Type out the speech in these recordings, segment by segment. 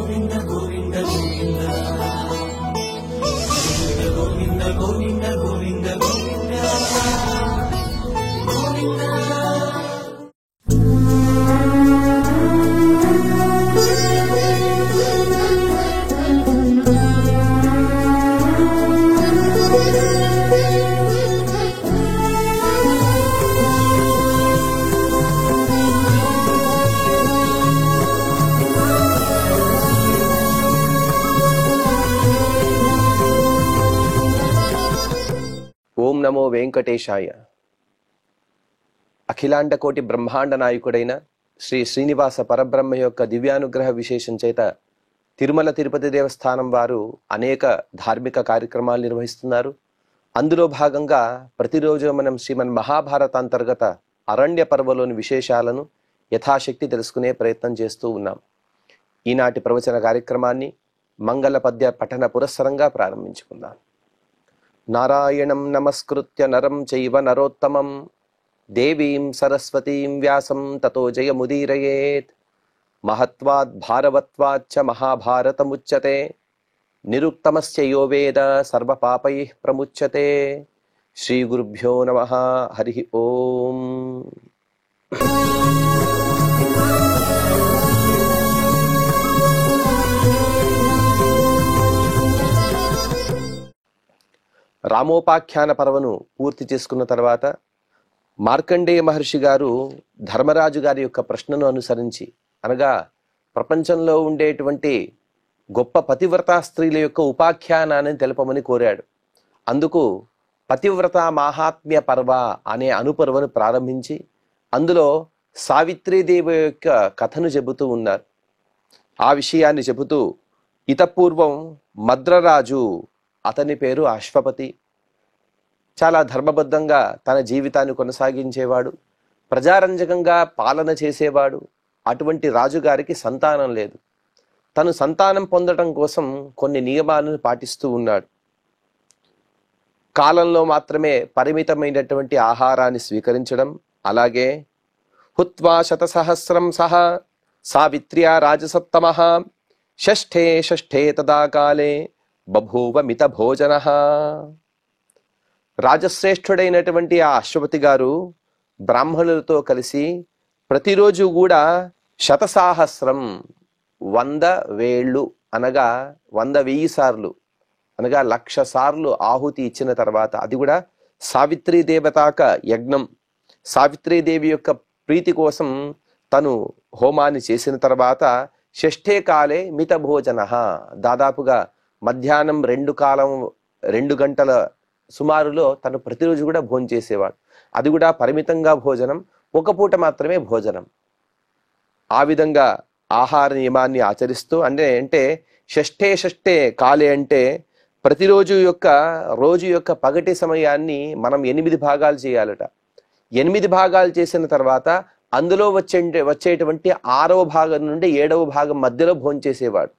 ఓం నమో వెంకటేశాయ. అఖిలాండ కోటి బ్రహ్మాండ నాయకుడైన శ్రీ శ్రీనివాస పరబ్రహ్మ యొక్క దివ్యానుగ్రహ విశేషం చేత తిరుమల తిరుపతి దేవస్థానం వారు అనేక ధార్మిక కార్యక్రమాలు నిర్వహిస్తున్నారు. అందులో భాగంగా ప్రతిరోజు మనం శ్రీమన్ మహాభారత అంతర్గత అరణ్య పర్వలోని విశేషాలను యథాశక్తి తెలుసుకునే ప్రయత్నం చేస్తూ ఉన్నాం. ఈనాటి ప్రవచన కార్యక్రమాన్ని మంగళ పద్య పఠన పురస్సరంగా ప్రారంభించుకుందాం. నారాయణం నమస్కృత్య నరం చైవ నరోత్తమం దేవీం సరస్వతీం వ్యాసం తతో జయముదీరయేత్. మహత్వాద్ భారవత్వాచ్చ మహాభారతముచ్యతే నిరుక్తమస్య యో వేద సర్వపాపైః ప్రముచ్యతే. శ్రీ గురుభ్యో నమః. హరి ఓం. రామోపాఖ్యాన పర్వను పూర్తి చేసుకున్న తర్వాత మార్కండేయ మహర్షి గారు ధర్మరాజు గారి యొక్క ప్రశ్నను అనుసరించి, అనగా ప్రపంచంలో ఉండేటువంటి గొప్ప పతివ్రతా స్త్రీల యొక్క ఉపాఖ్యానాన్ని తెలపమని కోరాడు. అందుకు పతివ్రత మాహాత్మ్య పర్వ అనే అనుపర్వను ప్రారంభించి అందులో సావిత్రీదేవి యొక్క కథను చెబుతూ ఉన్నారు. ఆ విషయాన్ని చెబుతూ, ఇతపూర్వం మద్రరాజు, అతని పేరు అశ్వపతి, చాలా ధర్మబద్ధంగా తన జీవితాన్ని కొనసాగించేవాడు, ప్రజారంజకంగా పాలన చేసేవాడు. అటువంటి రాజుగారికి సంతానం లేదు. తను సంతానం పొందడం కోసం కొన్ని నియమాలను పాటిస్తూ ఉన్నాడు. కాలంలో మాత్రమే పరిమితమైనటువంటి ఆహారాన్ని స్వీకరించడం, అలాగే హుత్వా శతసహస్రం సహ సావిత్ర్యా రాజసత్తమః షష్ఠే షష్ఠే తదా కాలే బభూవ మిత భోజన. రాజశ్రేష్ఠుడైనటువంటి ఆ అశ్వపతి గారు బ్రాహ్మణులతో కలిసి ప్రతిరోజు కూడా శతసాహస్రం 100 వేళ్ళు అనగా 100,000 సార్లు అనగా 1,00,000 సార్లు ఆహుతి ఇచ్చిన తర్వాత, అది కూడా సావిత్రీ దేవతాక యజ్ఞం, సావిత్రీదేవి యొక్క ప్రీతి కోసం తను హోమాన్ని చేసిన తర్వాత షష్ఠే కాలే మిత భోజన, దాదాపుగా మధ్యాహ్నం 2 గంటల సుమారులో తను ప్రతిరోజు కూడా భోజనం చేసేవాడు. అది కూడా పరిమితంగా భోజనం, ఒక పూట మాత్రమే భోజనం. ఆ విధంగా ఆహార నియమాన్ని ఆచరిస్తూ, అంటే షష్ఠే షష్ఠే కాలే అంటే ప్రతిరోజు రోజు యొక్క పగటి సమయాన్ని మనం 8 భాగాలు చేయాలట. 8 భాగాలు చేసిన తర్వాత అందులో వచ్చేటువంటి 6వ భాగం నుండి 7వ భాగం మధ్యలో భోజనం చేసేవాడు.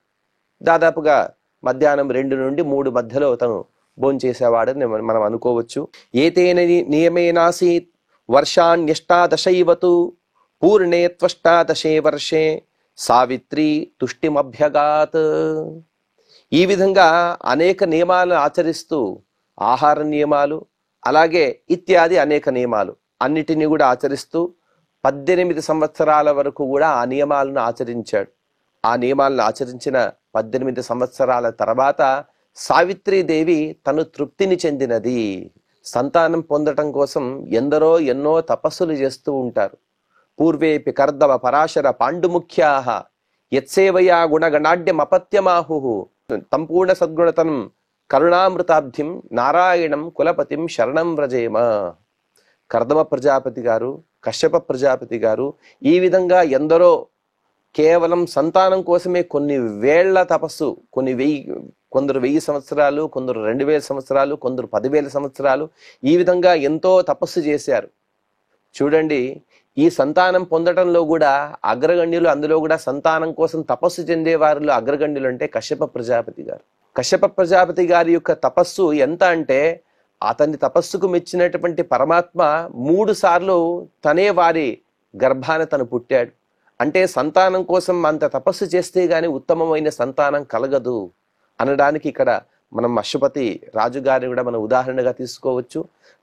దాదాపుగా మధ్యాహ్నం 2 నుండి 3 మధ్యలో తను భోజనం చేసేవాడని మనం అనుకోవచ్చు. ఏతేన నియమేనాసీత్ వర్షాణ్యష్టాదశైవతు పూర్ణే త్వష్టాదశే వర్షే సావిత్రి తుష్టిమభ్యగాత్. ఈ విధంగా అనేక నియమాలను ఆచరిస్తూ, ఆహార నియమాలు అలాగే ఇత్యాది అనేక నియమాలు అన్నిటినీ కూడా ఆచరిస్తూ 18 సంవత్సరాల వరకు కూడా ఆ నియమాలను ఆచరించాడు. ఆ నియమాలను ఆచరించిన 18 సంవత్సరాల తర్వాత సావిత్రీదేవి తను తృప్తిని చెందినది. సంతానం పొందటం కోసం ఎన్నో తపస్సులు చేస్తూ ఉంటారు. పూర్వేపి కర్దవ పరాశర పాండుముఖ్యాః యత్సేవయా గుణగణాఢ్యమపత్యమాహు సంపూర్ణ సద్గుణతనం కరుణామృతాబ్ధిం నారాయణం కులపతిం శరణం వ్రజేమ. కర్దమ ప్రజాపతి గారు, కశ్యప ప్రజాపతి గారు, ఈ విధంగా ఎందరో కేవలం సంతానం కోసమే కొన్ని వేళ్ల తపస్సు, కొందరు 1000 సంవత్సరాలు, కొందరు 2000 సంవత్సరాలు, కొందరు 10,000 సంవత్సరాలు, ఈ విధంగా ఎంతో తపస్సు చేశారు. చూడండి, ఈ సంతానం పొందటంలో కూడా అగ్రగణ్యులు, అందులో కూడా సంతానం కోసం తపస్సు చెందే వారిలో అగ్రగణ్యులు అంటే కశ్యప ప్రజాపతి గారు. కశ్యప ప్రజాపతి గారి యొక్క తపస్సు ఎంత అంటే, అతని తపస్సుకు మెచ్చినటువంటి పరమాత్మ 3 సార్లు తనే వారి గర్భాన తను పుట్టాడు. అంటే సంతానం కోసం అంత తపస్సు చేస్తే గాని ఉత్తమమైన సంతానం కలగదు అనడానికి ఇక్కడ మనం అశ్వపతి రాజుగారిని కూడా మనం ఉదాహరణగా తీసుకోవచ్చు.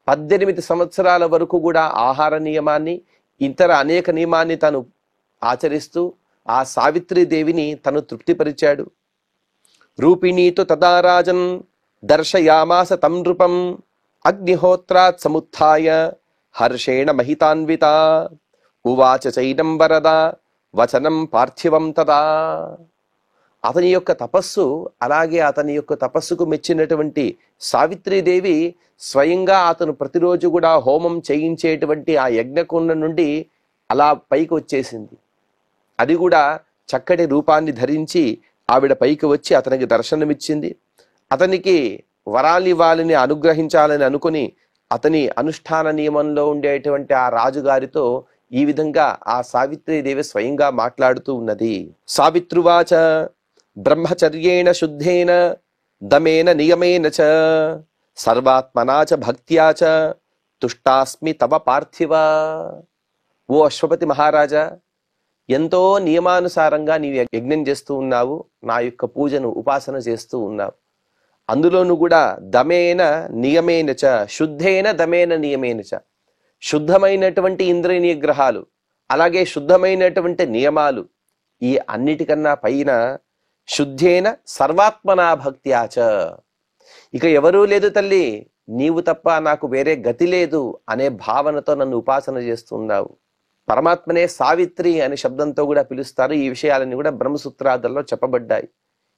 18 సంవత్సరాల వరకు కూడా ఆహార నియమాన్ని, ఇతర అనేక నియమాన్ని తను ఆచరిస్తూ ఆ సావిత్రీదేవిని తను తృప్తిపరిచాడు. రూపిణీతో తదా రాజన్ దర్శయామాస తం నృపం అగ్నిహోత్రాత్ సముత్థాయ హర్షేణ మహితాన్విత ఉవాచ చైనం వరద వచనం పార్థివం తదా. అతని యొక్క తపస్సు, అలాగే అతని యొక్క తపస్సుకు మెచ్చినటువంటి సావిత్రీదేవి స్వయంగా అతను ప్రతిరోజు కూడా హోమం చేయించేటువంటి ఆ యజ్ఞకుండ నుండి అలా పైకి వచ్చేసింది. అది కూడా చక్కటి రూపాన్ని ధరించి ఆవిడ పైకి వచ్చి అతనికి దర్శనమిచ్చింది. అతనికి వరాలివ్వాలని అనుగ్రహించాలని అనుకుని అతని అనుష్ఠాన నియమంలో ఉండేటువంటి ఆ రాజుగారితో ఈ విధంగా ఆ సావిత్రీదేవి స్వయంగా మాట్లాడుతూ ఉన్నది. సావిత్రువాచ బ్రహ్మచర్యేణ శుద్ధేన దమేన నియమేన చ సర్వాత్మనా చ భక్త్యా చ తుష్టాస్మి తవ పార్థివ. ఓ అశ్వపతి మహారాజా, ఎంతో నియమానుసారంగా నీవు యజ్ఞం చేస్తూ ఉన్నావు, నా యొక్క పూజను ఉపాసన చేస్తూ ఉన్నావు. అందులోనూ కూడా దమేన నియమేన చ, శుద్ధేన దమేన నియమేన చ, శుద్ధమైనటువంటి ఇంద్రియ నిగ్రహాలు, అలాగే శుద్ధమైనటువంటి నియమాలు, ఈ అన్నిటికన్నా పైన శుద్ధేన సర్వాత్మనా భక్త్యాచ, ఇక ఎవరూ లేదు తల్లి, నీవు తప్ప నాకు వేరే గతి లేదు అనే భావనతో నన్ను ఉపాసన చేస్తున్నావు. పరమాత్మనే సావిత్రి అనే శబ్దంతో కూడా పిలుస్తారు. ఈ విషయాలన్నీ కూడా బ్రహ్మసూత్రాదుల్లో చెప్పబడ్డాయి.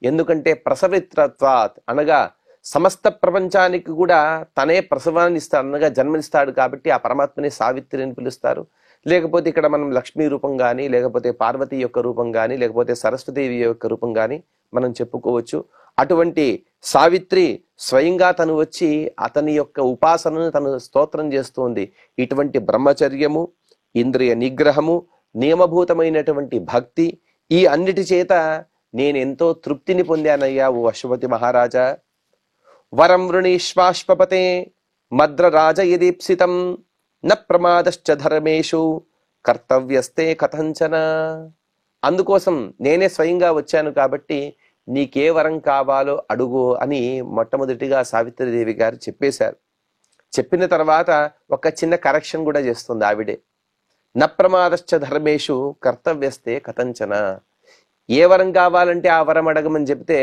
ఎందుకంటే ప్రసవిత్రత్వాత్ అనగా సమస్త ప్రపంచానికి కూడా తనే ప్రసవాన్ని ఇస్తాడు, అనగా జన్మనిస్తాడు కాబట్టి ఆ పరమాత్మనే సావిత్రి అని పిలుస్తారు. లేకపోతే ఇక్కడ మనం లక్ష్మీ రూపం కానీ, లేకపోతే పార్వతి యొక్క రూపం కానీ, లేకపోతే సరస్వతీదేవి యొక్క రూపం కానీ మనం చెప్పుకోవచ్చు. అటువంటి సావిత్రి స్వయంగా తను వచ్చి అతని యొక్క ఉపాసనను తను స్తోత్రం చేస్తుంది. ఇటువంటి బ్రహ్మచర్యము, ఇంద్రియ నిగ్రహము, నియమభూతమైనటువంటి భక్తి, ఈ అన్నిటి చేత నేనెంతో తృప్తిని పొందానయ్యా ఓ అశ్వపతి మహారాజా. వరం వృణీశ్వాశ్వపతే మద్రరాజ యదీప్సితం న ప్రమాదశ్చ ధర్మేషు కర్తవ్యస్తే కథంచన. అందుకోసం నేనే స్వయంగా వచ్చాను కాబట్టి నీకే వరం కావాలో అడుగు అని మొట్టమొదటిగా సావిత్రీదేవి గారు చెప్పేశారు. చెప్పిన తర్వాత ఒక చిన్న కరెక్షన్ కూడా చేస్తుంది ఆవిడే. న ప్రమాదశ్చ ధర్మేషు కర్తవ్యస్తే కథంచన. ఏ వరం కావాలంటే ఆ వరం అడగమని చెప్తే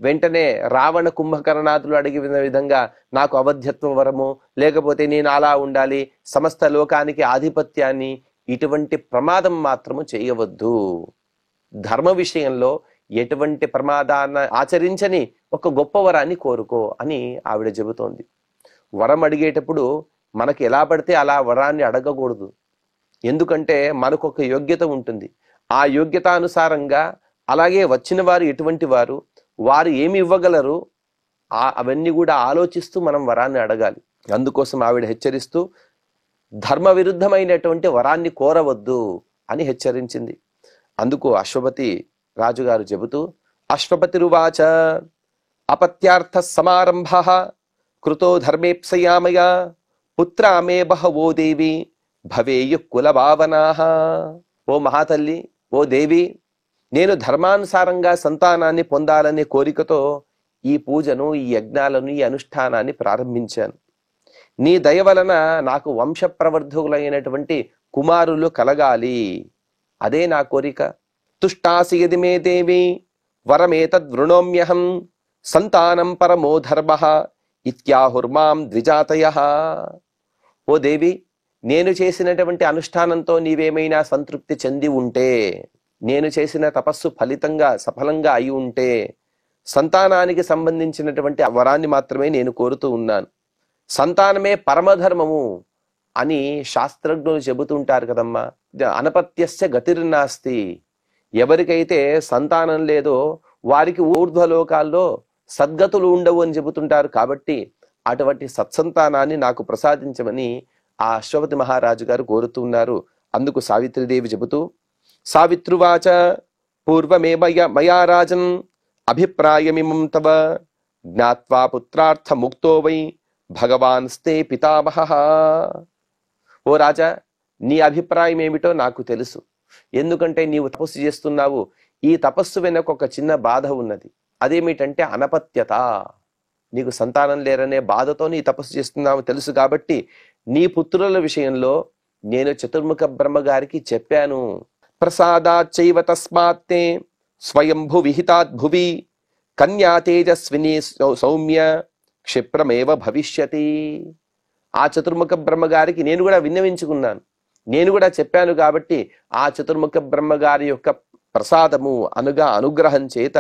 వెంటనే రావణ కుంభకర్ణాదులు అడిగిన విధంగా నాకు అవధ్యత్వ వరము, లేకపోతే నేను అలా ఉండాలి, సమస్త లోకానికి ఆధిపత్యాన్ని, ఇటువంటి ప్రమాదం మాత్రము చేయవద్దు. ధర్మ విషయంలో ఎటువంటి ప్రమాదాన్ని ఆచరించని ఒక గొప్ప వరాన్ని కోరుకో అని ఆవిడ చెబుతోంది. వరం అడిగేటప్పుడు మనకి ఎలా పడితే అలా వరాన్ని అడగకూడదు. ఎందుకంటే మనకు ఒక యోగ్యత ఉంటుంది. ఆ యోగ్యతానుసారంగా, అలాగే వచ్చిన వారు ఎటువంటి వారు, వారు ఏమి ఇవ్వగలరు, అవన్నీ కూడా ఆలోచిస్తూ మనం వరాన్ని అడగాలి. అందుకోసం ఆవిడ హెచ్చరిస్తూ ధర్మ విరుద్ధమైనటువంటి వరాన్ని కోరవద్దు అని హెచ్చరించింది. అందుకు అశ్వపతి రాజుగారు చెబుతూ అశ్వపతిరువాచ అపత్యార్థ సమారంభ కృతో ధర్మేప్సయామయ పుత్ర మే బహవో దేవి భవేయు కుల భావనాః. ఓ మహాతల్లి, ఓ దేవి, నేను ధర్మానుసారంగా సంతానాన్ని పొందాలనే కోరికతో ఈ పూజను, ఈ యజ్ఞాలను, ఈ అనుష్ఠానాన్ని ప్రారంభించాను. నీ దయ వలన నాకు వంశ ప్రవర్ధకులైనటువంటి కుమారులు కలగాలి, అదే నా కోరిక. తుష్టాసి యది మే దేవి వరమేతద్ వృణోమ్యహం సంతానం పరమో ధర్మః ఇత్యాహుర్మాం ద్విజాతయః. ఓ దేవి, నేను చేసినటువంటి అనుష్ఠానంతో నీవేమైనా సంతృప్తి చెంది ఉంటే, నేను చేసిన తపస్సు ఫలితంగా సఫలంగా అయి ఉంటే, సంతానానికి సంబంధించినటువంటి వరాన్ని మాత్రమే నేను కోరుతూ ఉన్నాను. సంతానమే పరమధర్మము అని శాస్త్రజ్ఞులు చెబుతుంటారు కదమ్మా. అనపత్యస్య గతిర్నాస్తి. ఎవరికైతే సంతానం లేదో వారికి ఊర్ధ్వలోకాల్లో సద్గతులు ఉండవు అని చెబుతుంటారు. కాబట్టి అటువంటి సత్సంతానాన్ని నాకు ప్రసాదించమని ఆ అశ్వపతి మహారాజు గారు కోరుతున్నారు. అందుకు సావిత్రీదేవి చెబుతూ సావిత్రువాచ పూర్వమే మయా రాజన్ అభిప్రాయమిమం తవ జ్ఞాత్వా పుత్రార్థ ముక్తో వై భగవాన్ స్తే పితామహః. ఓ రాజా, నీ అభిప్రాయం ఏమిటో నాకు తెలుసు. ఎందుకంటే నీవు తపస్సు చేస్తున్నావు. ఈ తపస్సు వెనక ఒక చిన్న బాధ ఉన్నది. అదేమిటంటే అనపత్యత. నీకు సంతానం లేరనే బాధతో నీ తపస్సు చేస్తున్నావు తెలుసు కాబట్టి నీ పుత్రుల విషయంలో నేను చతుర్ముఖ బ్రహ్మగారికి చెప్పాను. ప్రసాదాచ్చైవ తస్మాత్తే స్వయంభు విహితాత్ భువి కన్యా తేజస్విని సౌమ్య క్షిప్రమేవ భవిష్యతి. ఆ చతుర్ముఖ బ్రహ్మగారికి నేను కూడా విన్నవించుకున్నాను, నేను కూడా చెప్పాను కాబట్టి ఆ చతుర్ముఖ బ్రహ్మగారి యొక్క ప్రసాదము అనుగా అనుగ్రహం చేత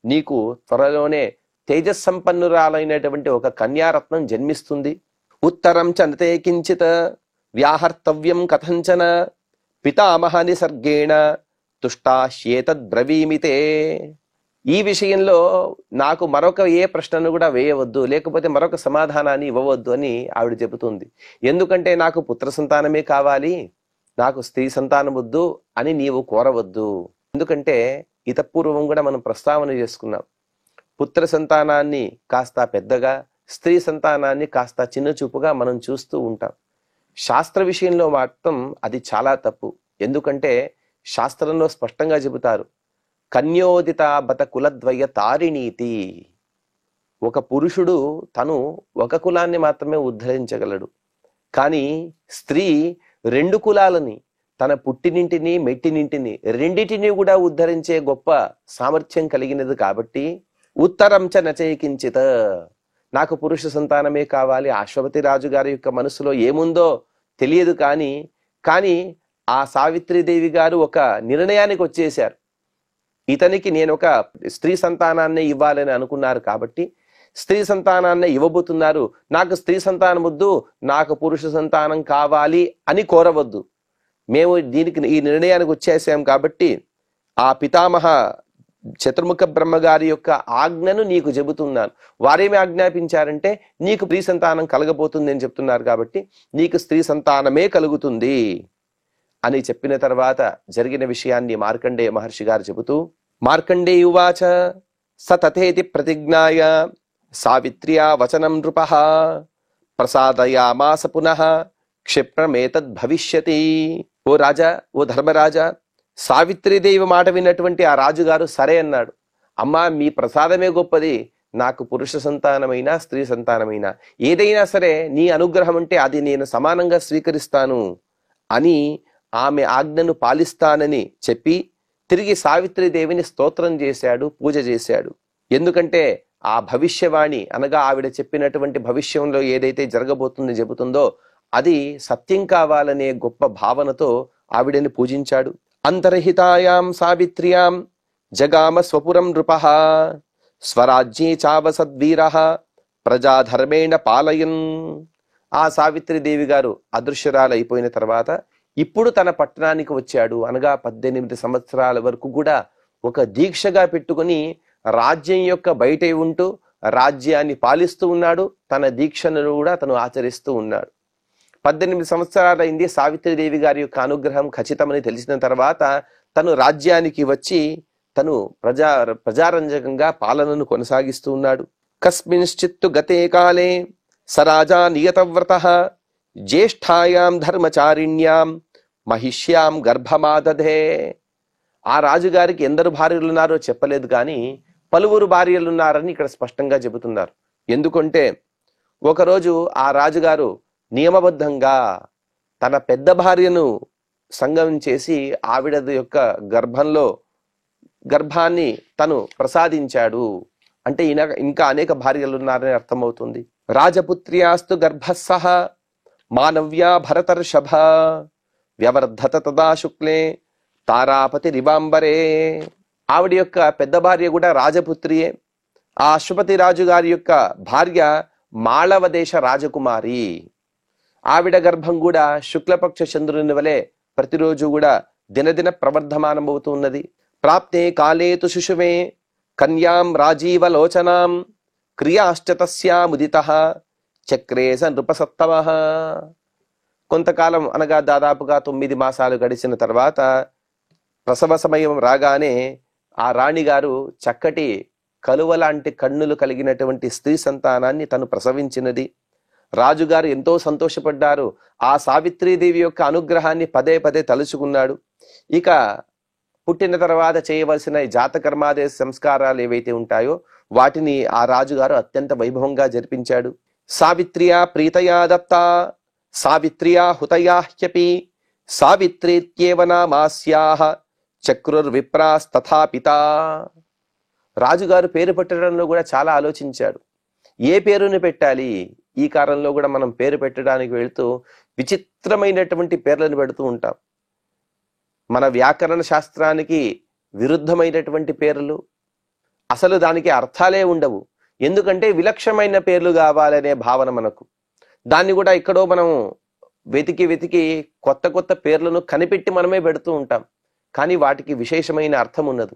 నీకు త్వరలోనే తేజస్సంపన్నురాలైనటువంటి ఒక కన్యారత్నం జన్మిస్తుంది. ఉత్తరం చనతే కించిత్ వ్యాహర్తవ్యం కథంచన పితామహ నిసర్గేణ తుష్టాశ్యేతద్బ్రవీమితే. ఈ విషయంలో నాకు మరొక ఏ ప్రశ్నను కూడా వేయవద్దు, లేకపోతే మరొక సమాధానాన్ని ఇవ్వవద్దు అని ఆవిడ చెబుతుంది. ఎందుకంటే నాకు పుత్ర సంతానమే కావాలి, నాకు స్త్రీ సంతానం వద్దు అని నీవు కోరవద్దు. ఎందుకంటే ఇతపూర్వం కూడా మనం ప్రస్తావన చేసుకున్నాం. పుత్ర సంతానాన్ని కాస్త పెద్దగా, స్త్రీ సంతానాన్ని కాస్త చిన్న చూపుగా మనం చూస్తూ ఉంటాం. శాస్త్ర విషయంలో మాత్రం అది చాలా తప్పు. ఎందుకంటే శాస్త్రంలో స్పష్టంగా చెబుతారు, కన్యోదిత బత కులద్వయ తారిణీతి. ఒక పురుషుడు తను ఒక కులాన్ని మాత్రమే ఉద్ధరించగలడు, కానీ స్త్రీ 2 కులాలని, తన పుట్టినింటిని మెట్టినింటిని రెండిటిని కూడా ఉద్ధరించే గొప్ప సామర్థ్యం కలిగినది. కాబట్టి ఉత్తరం చ నచైకించిత, నాకు పురుష సంతానమే కావాలి. అశ్వపతి రాజు గారి యొక్క మనసులో ఏముందో తెలియదు, కానీ ఆ సావిత్రీదేవి గారు ఒక నిర్ణయానికి వచ్చేశారు. ఇతనికి నేను ఒక స్త్రీ సంతానాన్ని ఇవ్వాలని అనుకున్నారు కాబట్టి స్త్రీ సంతానాన్ని ఇవ్వబోతున్నారు. నాకు స్త్రీ సంతానం వద్దు, నాకు పురుష సంతానం కావాలి అని కోరవద్దు. మేము ఈ నిర్ణయానికి వచ్చేసాం కాబట్టి ఆ పితామహ చతుర్ముఖ బ్రహ్మగారి యొక్క ఆజ్ఞను నీకు చెబుతున్నాను. వారేమి ఆజ్ఞాపించారంటే నీకు స్త్రీ సంతానం కలగబోతుంది అని చెప్తున్నారు కాబట్టి నీకు స్త్రీ సంతానమే కలుగుతుంది అని చెప్పిన తర్వాత జరిగిన విషయాన్ని మార్కండేయ మహర్షి గారు చెబుతూ, మార్కండేయువాచ సతతేతి ప్రతిజ్ఞాయ సావిత్ర్యా వచనం నృపః ప్రసాదయామాస పునః క్షిప్రమేతద్ భవిష్యతి. ఓ రాజా, ఓ ధర్మరాజా, సావిత్రీదేవి మాట విన్నటువంటి ఆ రాజుగారు సరే అన్నాడు. అమ్మా, మీ ప్రసాదమే గొప్పది, నాకు పురుష సంతానమైనా స్త్రీ సంతానమైనా ఏదైనా సరే నీ అనుగ్రహం అంటే అది నేను సమానంగా స్వీకరిస్తాను అని ఆమె ఆజ్ఞను పాలిస్తానని చెప్పి తిరిగి సావిత్రీదేవిని స్తోత్రం చేశాడు, పూజ చేశాడు. ఎందుకంటే ఆ భవిష్యవాణి అనగా ఆవిడ చెప్పినటువంటి భవిష్యంలో ఏదైతే జరగబోతుందో చెబుతుందో అది సత్యం కావాలనే గొప్ప భావనతో ఆవిడని పూజించాడు. అంతర్హితాయాం సావిత్ర్యాం జగామ స్వపురం నృపః స్వరాజ్యే చావసద్వీరః ప్రజాధర్మేణ పాలయన్. ఆ సావిత్రీదేవి గారు అదృశ్యరాలైపోయిన తర్వాత ఇప్పుడు తన పట్టణానికి వచ్చాడు. అనగా 18 సంవత్సరాల వరకు కూడా ఒక దీక్షగా పెట్టుకుని రాజ్యం యొక్క బయటే ఉంటూ రాజ్యాన్ని పాలిస్తూ ఉన్నాడు. తన దీక్షను కూడా తను ఆచరిస్తూ ఉన్నాడు. 18 సంవత్సరాలైంది. సావిత్రీదేవి గారి యొక్క అనుగ్రహం ఖచ్చితమని తెలిసిన తర్వాత తను రాజ్యానికి వచ్చి తను ప్రజారంజకంగా పాలనను కొనసాగిస్తూ ఉన్నాడు. కస్మింశ్చిత్తు గతే కాలే సరాజా నియతవ్రతః జ్యేష్ఠాయాం ధర్మచారిణ్యాం మహిష్యాం గర్భమాదధే. ఆ రాజుగారికి ఎందరు భార్యలు ఉన్నారో చెప్పలేదు, కానీ పలువురు భార్యలు ఉన్నారని ఇక్కడ స్పష్టంగా చెబుతున్నారు. ఎందుకంటే ఒకరోజు ఆ రాజుగారు నియమబద్ధంగా తన పెద్ద భార్యను సంగమం చేసి ఆవిడ యొక్క గర్భాన్ని తను ప్రసాదించాడు. అంటే ఇంకా అనేక భార్యలు ఉన్నారని అర్థమవుతుంది. రాజపుత్ర్యాస్తు గర్భస్సహ మానవ్యా భరతర్షభ వ్యవర్ధత తదా శుక్లే తారాపతి రివాంబరే. ఆవిడ యొక్క పెద్ద భార్య కూడా రాజపుత్రియే. ఆ అశ్వపతి రాజు గారి యొక్క భార్య మాళవ దేశ రాజకుమారి. ఆవిడ గర్భం కూడా శుక్లపక్ష చంద్రుని వలె ప్రతిరోజు కూడా దినదిన ప్రవర్ధమానమవుతూ ఉన్నది. ప్రాప్తే కాలేతు శిశువే కన్యాం రాజీవలోచనాం క్రియాశ్చ తస్యాముదితః చక్రే స నృపసత్తమః. కొంతకాలం అనగా దాదాపుగా 9 మాసాలు గడిచిన తర్వాత ప్రసవ సమయం రాగానే ఆ రాణిగారు చక్కటి కలువ లాంటి కన్నులు కలిగినటువంటి స్త్రీ సంతానాన్ని తను ప్రసవించినది. రాజుగారు ఎంతో సంతోషపడ్డారు. ఆ సావిత్రీదేవి యొక్క అనుగ్రహాన్ని పదే పదే తలుచుకున్నాడు. ఇక పుట్టిన తర్వాత చేయవలసిన జాతకర్మాదేశ సంస్కారాలు ఏవైతే ఉంటాయో వాటిని ఆ రాజుగారు అత్యంత వైభవంగా జరిపించాడు. సావిత్ర్యా ప్రీతయా దత్తా సావిత్ర్యా హుతయాహ్యపి సావిత్రీత్యేవ నామాస్యాః చక్రుర్విప్రాస్తథా పితా. రాజుగారు పేరు పెట్టడంలో కూడా చాలా ఆలోచించాడు. ఏ పేరుని పెట్టాలి? ఈ కాలంలో కూడా మనం పేరు పెట్టడానికి వెళ్తూ విచిత్రమైనటువంటి పేర్లను పెడుతూ ఉంటాం. మన వ్యాకరణ శాస్త్రానికి విరుద్ధమైనటువంటి పేర్లు, అసలు దానికి అర్థాలే ఉండవు. ఎందుకంటే విలక్షణమైన పేర్లు కావాలనే భావన మనకు. దాన్ని కూడా ఎక్కడో మనం వెతికి కొత్త కొత్త పేర్లను కనిపెట్టి మనమే పెడుతూ ఉంటాం. కానీ వాటికి విశేషమైన అర్థం ఉన్నది.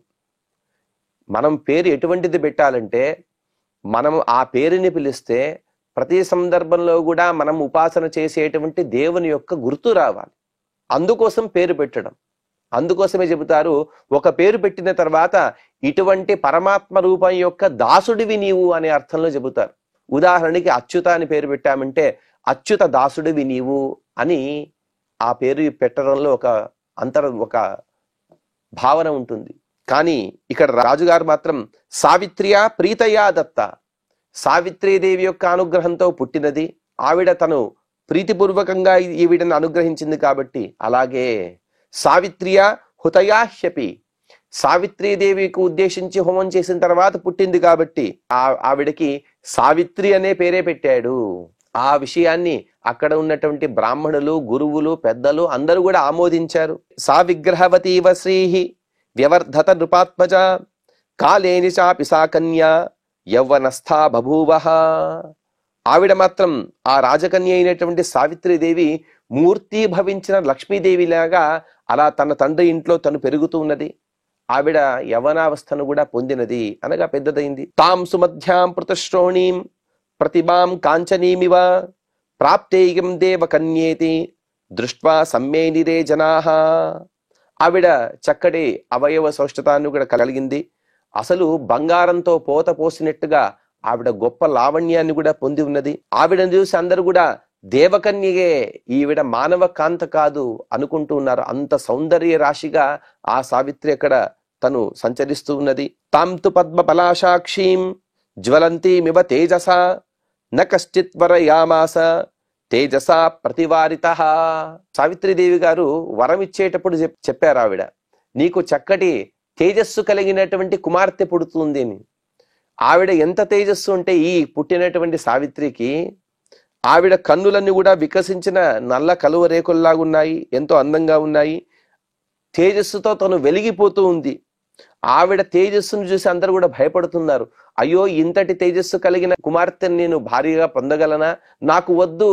మనం పేరు ఎటువంటిది పెట్టాలంటే, మనం ఆ పేరుని పిలిస్తే ప్రతి సందర్భంలో కూడా మనం ఉపాసన చేసేటువంటి దేవుని యొక్క గుర్తు రావాలి. అందుకోసం పేరు పెట్టడం. అందుకోసమే చెబుతారు, ఒక పేరు పెట్టిన తర్వాత ఇటువంటి పరమాత్మ రూపం యొక్క దాసుడివి నీవు అనే అర్థంలో చెబుతారు. ఉదాహరణకి అచ్యుత అని పేరు పెట్టామంటే అచ్యుత దాసుడివి నీవు అని ఆ పేరు పెట్టడంలో ఒక భావన ఉంటుంది. కానీ ఇక్కడ రాజుగారు మాత్రం సావిత్ర్యా ప్రీతయా దత్త, సావిత్రీదేవి యొక్క అనుగ్రహంతో పుట్టినది, ఆవిడ తను ప్రీతిపూర్వకంగా ఈవిడను అనుగ్రహించింది కాబట్టి, అలాగే సావిత్ర్యా హుతయాహ్యపి, సావిత్రీదేవికి ఉద్దేశించి హోమం చేసిన తర్వాత పుట్టింది కాబట్టి ఆవిడకి సావిత్రి అనే పేరే పెట్టాడు. ఆ విషయాన్ని అక్కడ ఉన్నటువంటి బ్రాహ్మణులు, గురువులు, పెద్దలు అందరూ కూడా ఆమోదించారు. సా విగ్రహవతీవ శ్రీహి వ్యవర్ధత నృపాత్మజ కాలేని చాపి సా కన్యా యవ్వనస్థా బభూవః. ఆవిడ మాత్రం ఆ రాజకన్య అయినటువంటి సావిత్రీదేవి మూర్తి భవించిన లక్ష్మీదేవిలాగా అలా తన తండ్రి ఇంట్లో తను పెరుగుతూ ఉన్నది. ఆవిడ యవనావస్థను కూడా పొందినది, అనగా పెద్దదైంది. తాం సుమధ్యాం పృతశ్రోణీం ప్రతిభాం కాంచనీమివ ప్రాప్తేయం దేవ కన్యేతి దృష్ట్వా సమ్మేనిరే జనాః. ఆవిడ చక్కటి అవయవ సౌష్ఠతాన్ని కూడా కలిగింది. అసలు బంగారంతో పోత పోసినట్టుగా ఆవిడ గొప్ప లావణ్యాన్ని కూడా పొంది ఉన్నది. ఆవిడను చూసి అందరూ కూడా దేవకన్యగే, ఈవిడ మానవ కాంత కాదు అనుకుంటూ ఉన్నారు. అంత సౌందర్య రాశిగా ఆ సావిత్రి అక్కడ తను సంచరిస్తూ ఉన్నది. తాంతు పద్మ పలాశాక్షీం జ్వలంతీమివ తేజసా న కశ్చిత్ వరయామాస తేజసా ప్రతివారితః. సావిత్రీదేవి గారు వరం ఇచ్చేటప్పుడు చెప్పారు, ఆవిడ నీకు చక్కటి తేజస్సు కలిగినటువంటి కుమార్తె పుడుతుంది అని. ఆవిడ ఎంత తేజస్సు అంటే, ఈ పుట్టినటువంటి సావిత్రికి ఆవిడ కన్నులన్నీ కూడా వికసించిన నల్ల కలువ రేకుల్లాగా ఉన్నాయి, ఎంతో అందంగా ఉన్నాయి. తేజస్సుతో తను వెలిగిపోతూ ఉంది. ఆవిడ తేజస్సును చూసి అందరూ కూడా భయపడుతున్నారు. అయ్యో, ఇంతటి తేజస్సు కలిగిన కుమార్తెను నేను భార్యగా పొందగలనా, నాకు వద్దు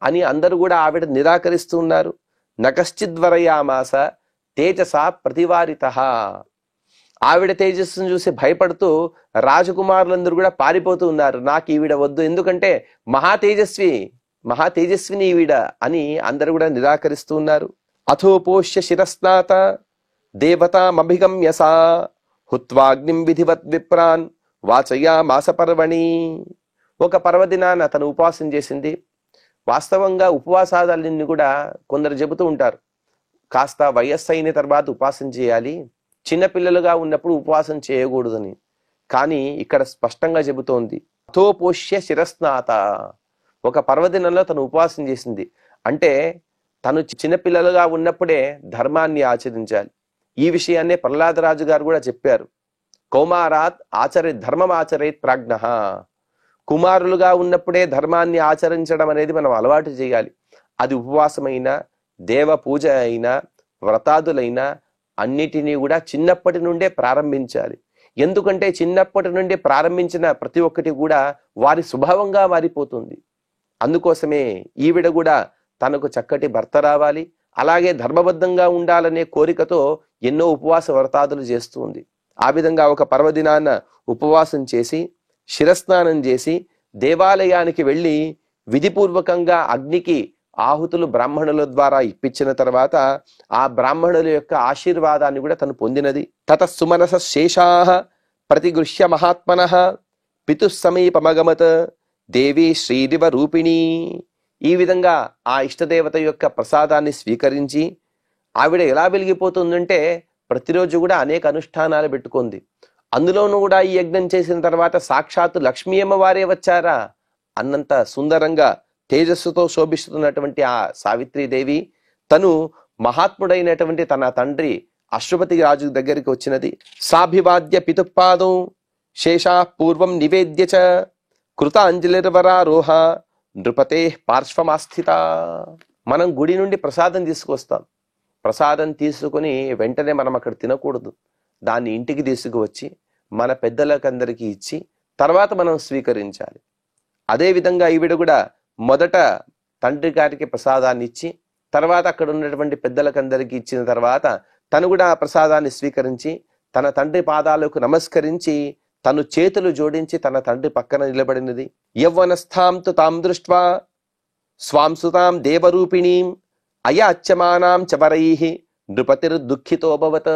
అని అందరూ కూడా ఆవిడ నిరాకరిస్తూ ఉన్నారు. నకశ్చిద్వరయామాస తేజసా ప్రతివారితః. ఆవిడ తేజస్సును చూసి భయపడుతూ రాజకుమారులందరూ కూడా పారిపోతూ ఉన్నారు. నాకు ఈవిడ వద్దు, ఎందుకంటే మహా తేజస్విని ఈవిడ అని అందరూ కూడా నిరాకరిస్తూ ఉన్నారు. అథోపోష్య శిరస్నాత దేవతామభిగమ్యసా హుత్వాగ్నిం విధివత్ విప్రాన్ వాచయామాస పర్వణి. ఒక పర్వదినాన తను ఉపవాసం చేసింది. వాస్తవంగా ఉపవాసాలన్నీ కూడా కొందరు చెబుతూ ఉంటారు, కాస్త వయస్సు అయిన తర్వాత ఉపవాసం చేయాలి, చిన్నపిల్లలుగా ఉన్నప్పుడు ఉపవాసం చేయకూడదని. కానీ ఇక్కడ స్పష్టంగా చెబుతోంది, అథోపోష్య శిరస్నాత. ఒక పర్వదినంలో తను ఉపవాసం చేసింది అంటే తను చిన్నపిల్లలుగా ఉన్నప్పుడే ధర్మాన్ని ఆచరించాలి. ఈ విషయాన్నే ప్రహ్లాదరాజు గారు కూడా చెప్పారు. కౌమారాత్ ధర్మం ఆచరేత్ ప్రాజ్ఞః. కుమారులుగా ఉన్నప్పుడే ధర్మాన్ని ఆచరించడం అనేది మనం అలవాటు చేయాలి. అది ఉపవాసమైనా, దేవ పూజ అయినా, వ్రతాదులైనా అన్నిటినీ కూడా చిన్నప్పటి నుండే ప్రారంభించాలి. ఎందుకంటే చిన్నప్పటి నుండి ప్రారంభించిన ప్రతి ఒక్కటి కూడా వారి స్వభావంగా మారిపోతుంది. అందుకోసమే ఈవిడ కూడా తనకు చక్కటి భర్త రావాలి, అలాగే ధర్మబద్ధంగా ఉండాలనే కోరికతో ఎన్నో ఉపవాస వ్రతాదులు చేస్తుంది. ఆ విధంగా ఒక పర్వదినాన ఉపవాసం చేసి శిరస్నానం చేసి దేవాలయానికి వెళ్ళి విధిపూర్వకంగా అగ్నికి ఆహుతులు బ్రాహ్మణుల ద్వారా ఇప్పించిన తర్వాత ఆ బ్రాహ్మణుల యొక్క ఆశీర్వాదాన్ని కూడా తను పొందినది. తతస్సుమనస శేషాః ప్రతిగృహ్య మహాత్మనః పితుః సమీపమగమత్ దేవి శ్రీదివ రూపిణి. ఈ విధంగా ఆ ఇష్టదేవత యొక్క ప్రసాదాన్ని స్వీకరించి ఆవిడ ఎలా వెలిగిపోతుందంటే ప్రతిరోజు కూడా అనేక అనుష్ఠానాలు పెట్టుకుంది. అందులోనూ కూడా ఈ యజ్ఞం చేసిన తర్వాత సాక్షాత్తు లక్ష్మీ అమ్మవారే వచ్చారా అన్నంత సుందరంగా తేజస్సుతో శోభిస్తున్నటువంటి ఆ సావిత్రీదేవి తను మహాత్ముడైనటువంటి తన తండ్రి అశ్వపతి రాజు దగ్గరికి వచ్చినది. సాభివాద్య పితుపాదం శేషా పూర్వం నివేద్య చ కృతాంజలిర్వరారోహ నృపతే పార్శ్వమాస్థిత. మనం గుడి నుండి ప్రసాదం తీసుకొస్తాం. ప్రసాదం తీసుకుని వెంటనే మనం అక్కడ తినకూడదు. దాన్ని ఇంటికి తీసుకువచ్చి మన పెద్దలకందరికీ ఇచ్చి తర్వాత మనం స్వీకరించాలి. అదేవిధంగా ఈవిడ కూడా మొదట తండ్రి గారికి ప్రసాదాన్ని ఇచ్చి తర్వాత అక్కడ ఉన్నటువంటి పెద్దలకందరికీ ఇచ్చిన తర్వాత తను కూడా ఆ ప్రసాదాన్ని స్వీకరించి తన తండ్రి పాదాలకు నమస్కరించి తను చేతులు జోడించి తన తండ్రి పక్కన నిలబడినది. యవ్వనస్థాం తు తాం దృష్ట్వా స్వాంసుతాం దేవరూపిణీం అయాచ్యమానాం చవరైః నృపతిర్ దుఃఖితోభవత.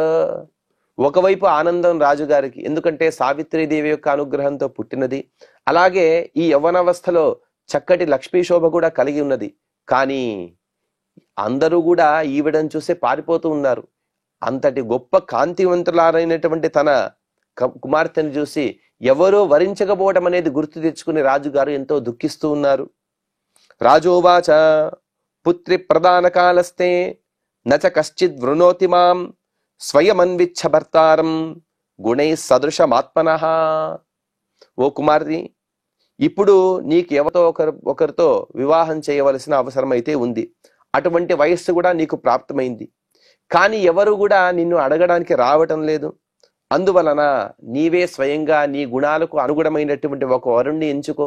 ఒకవైపు ఆనందం రాజుగారికి, ఎందుకంటే సావిత్రీదేవి యొక్క అనుగ్రహంతో పుట్టినది. అలాగే ఈ యవ్వనావస్థలో చక్కటి లక్ష్మీ శోభ కూడా కలిగి ఉన్నది. కానీ అందరూ కూడా ఈవిడను చూసే పారిపోతూ ఉన్నారు. అంతటి గొప్ప కాంతివంతులారైనటువంటి తన కుమార్తెను చూసి ఎవరో వరించకపోవడం అనేది గుర్తు తెచ్చుకుని రాజుగారు ఎంతో దుఃఖిస్తూ ఉన్నారు. రాజోవాచ పుత్రి ప్రదాన కాలస్తే నచ కశ్చిద్ వృణోతి మాం స్వయమన్విచ్ఛ భర్తారం గుణై సదృశమాత్మనః. ఓ కుమార్తె, ఇప్పుడు నీకు ఎవరితో ఒకరితో వివాహం చేయవలసిన అవసరం అయితే ఉంది. అటువంటి వయస్సు కూడా నీకు ప్రాప్తమైంది. కానీ ఎవరు కూడా నిన్ను అడగడానికి రావటం లేదు. అందువలన నీవే స్వయంగా నీ గుణాలకు అనుగుణమైనటువంటి ఒక వరుణ్ణి ఎంచుకో.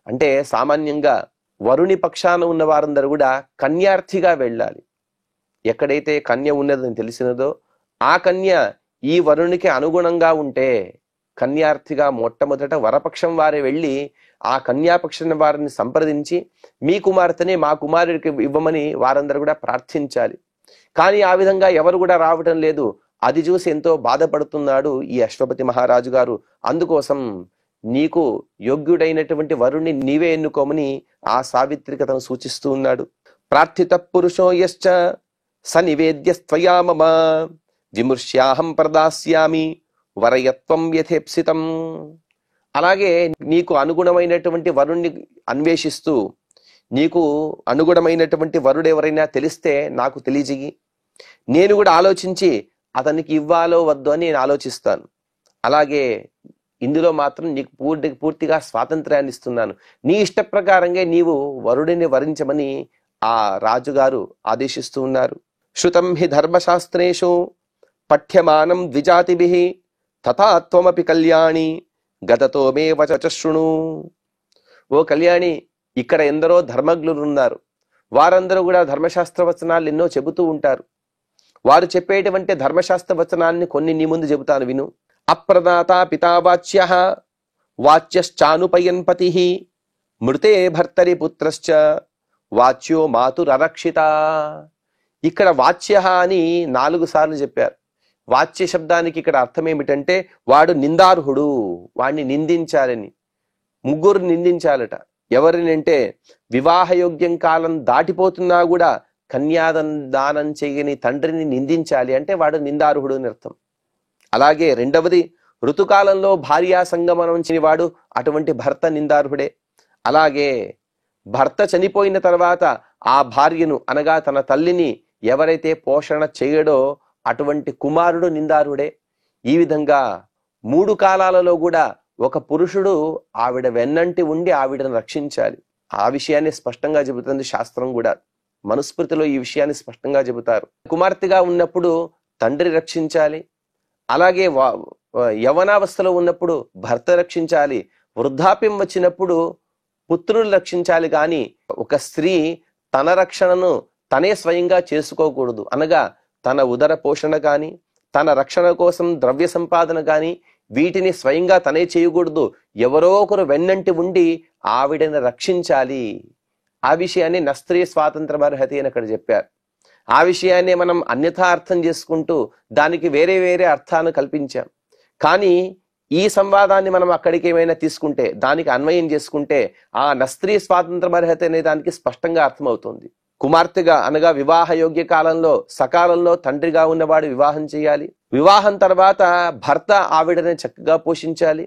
అంటే సామాన్యంగా వరుణి పక్షాన ఉన్న వారందరూ కూడా కన్యార్థిగా వెళ్ళాలి. ఎక్కడైతే కన్య ఉన్నదని తెలిసినదో ఆ కన్య ఈ వరుణికి అనుగుణంగా ఉంటే కన్యార్థిగా మొట్టమొదట వరపక్షం వారే వెళ్ళి ఆ కన్యాపక్షం వారిని సంప్రదించి మీ కుమార్తెని మా కుమారుడికి ఇవ్వమని వారందరూ కూడా ప్రార్థించాలి. కానీ ఆ విధంగా ఎవరు కూడా రావటం లేదు. అది చూసి ఎంతో బాధపడుతున్నాడు ఈ అశ్వపతి మహారాజు గారు. అందుకోసం నీకు యోగ్యుడైనటువంటి వరుణ్ణి నీవే ఎన్నుకోమని ఆ సావిత్రికి తను సూచిస్తూ ఉన్నాడు. ప్రార్థిత పురుషో యశ్చ స నివేద్యస్త్వయా మమ విమృశ్యాహం ప్రదాస్యామి వరయత్వం యథేప్సితం. అలాగే నీకు అనుగుణమైనటువంటి వరుణ్ణి అన్వేషిస్తూ నీకు అనుగుణమైనటువంటి వరుడు ఎవరైనా తెలిస్తే నాకు తెలియజేయి. నేను కూడా ఆలోచించి అతనికి ఇవ్వాలో వద్దో అని నేను ఆలోచిస్తాను. అలాగే ఇందులో మాత్రం నీకు పూర్తిగా స్వాతంత్ర్యాన్ని ఇస్తున్నాను. నీ ఇష్ట ప్రకారంగా నీవు వరుడిని వరించమని ఆ రాజుగారు ఆదేశిస్తూ ఉన్నారు. శృతం హి ధర్మశాస్త్రేషు పఠ్యమానం ద్విజాతిభిః తథా త్వమపి కళ్యాణి గతతో మే వచ శృణు. ఓ కళ్యాణి, ఇక్కడ ఎందరో ధర్మజ్ఞులు ఉన్నారు. వారందరూ కూడా ధర్మశాస్త్ర వచనాలు ఎన్నో చెబుతూ ఉంటారు. వారు చెప్పేటువంటి ధర్మశాస్త్ర వచనాన్ని కొన్ని నీ ముందు చెబుతాను విను. అప్రదాత పితావాచ్యః వాచ్యశ్చానుపయన్ పతిః మృతే భర్తరి పుత్రశ్చ వాచ్యో మాతురరక్షిత. ఇక్కడ వాచ్య అని 4 సార్లు చెప్పారు. వాచ్య శబ్దానికి ఇక్కడ అర్థం ఏమిటంటే వాడు నిందార్హుడు, వాడిని నిందించాలని. 3 నిందించాలట. ఎవరినంటే వివాహయోగ్యం కాలం దాటిపోతున్నా కూడా కన్యాదానం చేయని తండ్రిని నిందించాలి అంటే వాడు నిందార్హుడు అని అర్థం. అలాగే రెండవది ఋతుకాలంలో భార్యా సంగమనం చేయని వాడు అటువంటి భర్త నిందార్హుడే. అలాగే భర్త చనిపోయిన తర్వాత ఆ భార్యను అనగా తన తల్లిని ఎవరైతే పోషణ చేయడో అటువంటి కుమారుడు నిందార్హుడే. ఈ విధంగా 3 కాలాలలో కూడా ఒక పురుషుడు ఆవిడ వెన్నంటి ఉండి ఆవిడను రక్షించాలి. ఆ విషయాన్ని స్పష్టంగా చెబుతుంది శాస్త్రం కూడా. మనుస్మృతిలో ఈ విషయాన్ని స్పష్టంగా చెబుతారు. కుమార్తెగా ఉన్నప్పుడు తండ్రి రక్షించాలి. అలాగే యవనావస్థలో ఉన్నప్పుడు భర్త రక్షించాలి. వృద్ధాప్యం వచ్చినప్పుడు పుత్రులు రక్షించాలి. కానీ ఒక స్త్రీ తన రక్షణను తనే స్వయంగా చేసుకోకూడదు. అనగా తన ఉదర పోషణ కానీ తన రక్షణ కోసం ద్రవ్య సంపాదన కానీ వీటిని స్వయంగా తనే చేయకూడదు. ఎవరో ఒకరు వెన్నంటి ఉండి ఆవిడని రక్షించాలి. ఆ విషయాన్ని నస్త్రీ స్వాతంత్రమర్హతి అని అక్కడ చెప్పారు. ఆ విషయాన్ని మనం అన్యథా అర్థం చేసుకుంటూ దానికి వేరే వేరే అర్థాన్ని కల్పించాం. కానీ ఈ సంవాదాన్ని మనం అక్కడికి ఏమైనా తీసుకుంటే, దానికి అన్వయం చేసుకుంటే ఆ నస్త్రీ స్వాతంత్ర అర్హత అనే దానికి స్పష్టంగా అర్థమవుతుంది. కుమార్తెగా అనగా వివాహ యోగ్య కాలంలో సకాలంలో తండ్రిగా ఉన్నవాడు వివాహం చేయాలి. వివాహం తర్వాత భర్త ఆవిడని చక్కగా పోషించాలి.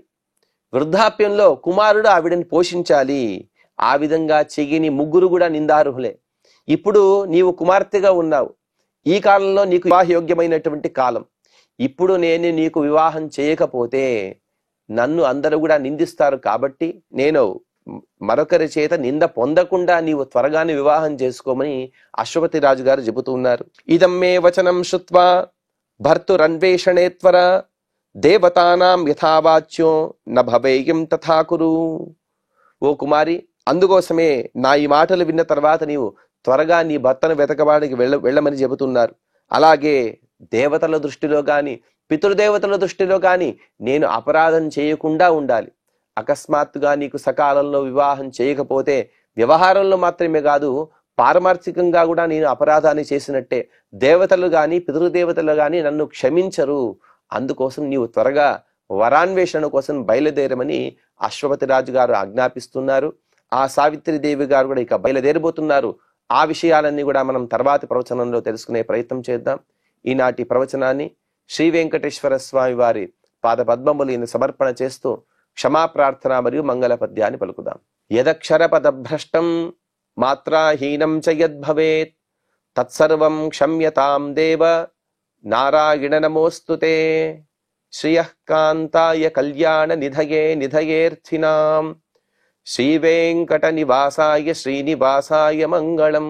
వృద్ధాప్యంలో కుమారుడు ఆవిడని పోషించాలి. ఆ విధంగా చెయ్యని ముగ్గురు కూడా నిందార్హులే. ఇప్పుడు నీవు కుమార్తెగా ఉన్నావు. ఈ కాలంలో నీకు వివాహయోగ్యమైనటువంటి కాలం. ఇప్పుడు నేను నీకు వివాహం చేయకపోతే నన్ను అందరూ కూడా నిందిస్తారు. కాబట్టి నేను మరొకరి చేత నింద పొందకుండా నీవు త్వరగానే వివాహం చేసుకోమని అశ్వపతి రాజు గారు చెబుతూ ఉన్నారు. ఇదమ్మే వచనం శ్రుత్వా భర్తురన్వేషణే త్వర దేవతానాం యథావాచ్యం నభవేయం తథా కురు. ఓ కుమారి, అందుకోసమే నా ఈ మాటలు విన్న తర్వాత నీవు త్వరగా నీ భర్తను వెతకడానికి వెళ్ళమని చెబుతున్నారు. అలాగే దేవతల దృష్టిలో గాని పితృదేవతల దృష్టిలో గాని నేను అపరాధం చేయకుండా ఉండాలి. అకస్మాత్తుగా నీకు సకాలంలో వివాహం చేయకపోతే వ్యవహారంలో మాత్రమే కాదు, పారమార్థికంగా కూడా నేను అపరాధాన్ని చేసినట్టే. దేవతలు గాని పితృదేవతలు గాని నన్ను క్షమించరు. అందుకోసం నీవు త్వరగా వరాన్వేషణ కోసం బయలుదేరమని అశ్వపతి రాజు గారు ఆజ్ఞాపిస్తున్నారు. ఆ సావిత్రిదేవి గారు కూడా ఇక బయలుదేరబోతున్నారు. ఆ విషయాలన్నీ కూడా మనం తర్వాతి ప్రవచనంలో తెలుసుకునే ప్రయత్నం చేద్దాం. ఈనాటి ప్రవచనాన్ని శ్రీ వెంకటేశ్వర స్వామి వారి పాద పద్మములు సమర్పణ చేస్తూ క్షమాప్రార్థన మరియు మంగళ పద్యాన్ని పలుకుదాం. యదక్షర పదభ్రష్టం మాత్రాహీనం చ యద్భవేత్ తత్సర్వం క్షమ్యతాం దేవ నారాయణ నమోస్తుతే. శ్రియః కాంతాయ కళ్యాణ నిధయే నిధయేర్థినాం శ్రీ వెంకట నివాసాయ శ్రీనివాసాయ మంగళం.